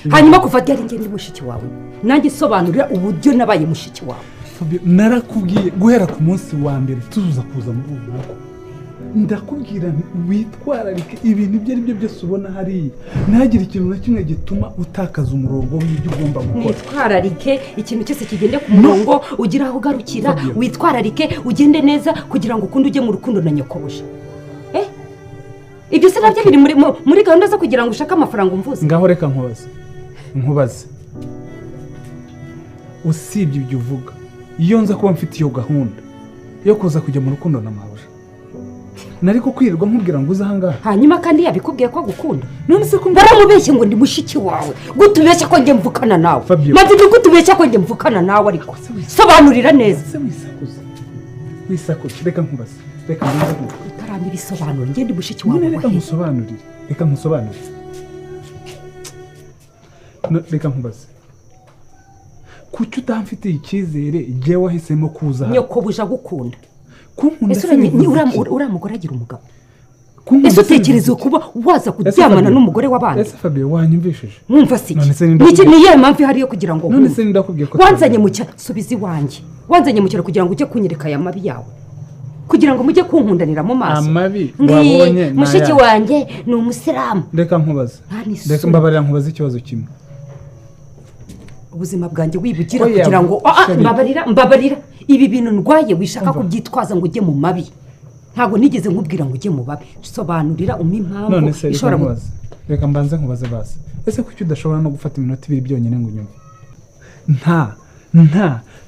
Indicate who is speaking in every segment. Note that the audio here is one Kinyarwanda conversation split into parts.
Speaker 1: hanyuma kuva ryari ngende mushiki wawe nanjye sobanurira uburyo nabaye mushiki wawe.
Speaker 2: narakubwiye guhera ku munsi wa mbere tuzuza kuza muri ubu rugo ndakubwira witwararike ibintu ibyo ari byo byose ubona hariya ntagire ikintu na kimwe gituma utakaza umurongo w'ibyo ugomba gukora.
Speaker 1: Witwararike ikintu cyose kigende ku murongo ugira aho ugarukira, witwararike ugende neza kugira ngo ukunde ujye mu rukundo na nyokobuje. Ibyo se nabyo biri muri gahunda zo kugira ngo ushake amafaranga umvuze.
Speaker 2: Ngaho reka nkubaze usibye ibyo uvuga iyo nza kuba mfite iyo gahunda yo kuza kujya mu rukundo na mabuja nari kukwirirwa nkubwira ngo uze ahangaha.
Speaker 1: Hanyuma kandi yabikubwiye ko agukunda none se baramubeshye ngo ndi mushiki wawe gutubeshya ko njye mvukana nawe maze gutubeshya ko njye mvukana nawe ariko sobanurira neza.
Speaker 2: Wisakuze reka nkubaze reka
Speaker 1: utarambira isobanuro njye ndi mushiki wawe.
Speaker 2: Reka nkusobanurire reka nkubaze kuki utamfitiye icyizere igihe wahisemo kuza hano.
Speaker 1: Nyokobuje agukunda
Speaker 2: ese
Speaker 1: uriya mugore agira umugabo ese utekereza kuba waza kuryamana n'umugore w'abandi.
Speaker 2: Ese Fabio wanyumvishije
Speaker 1: mwumva si niyo mpamvu ihari yo kugira ngo
Speaker 2: none se ndakubwiye ko
Speaker 1: wanzanye mu cyaro subiza iwanjye wanzanye mu cyaro kugira ngo ujye kunyereka aya mabi yawe kugira ngo mujye kunkundanira mu maso.
Speaker 2: Amabi wabonye
Speaker 1: mushiki wanjye ni umusilamu.
Speaker 2: Reka nkubaze reka mbabarira nkubaze ikibazo kimwe
Speaker 1: ubuzima bwanjye wibugira kugira ngo mbabarira ibi bintu ndwaye wishaka kubyitwaza ngo ujye mu mabi ntabwo nigeze nkubwira ngo ujye mu babi sobanurira impamvu
Speaker 2: ishobora kubaza. Reka mbanze nkubaze basi ese kuki udashobora no gufata iminota 2 byonyine ngo unyumve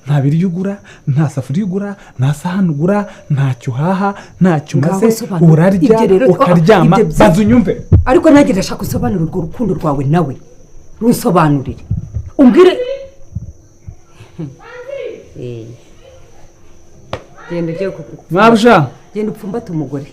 Speaker 2: nta biryo ugura nta safuriya ugura nta sahani ugura ntacyo uhaha ntacyo umaze urarya ukaryama banza unyumve
Speaker 1: ariko nanjye ndashaka gusobanura urwo rukundo rwawe nawe rusobanurire umbwire genda ujye
Speaker 2: Mabusha
Speaker 1: genda upfumbate umugore.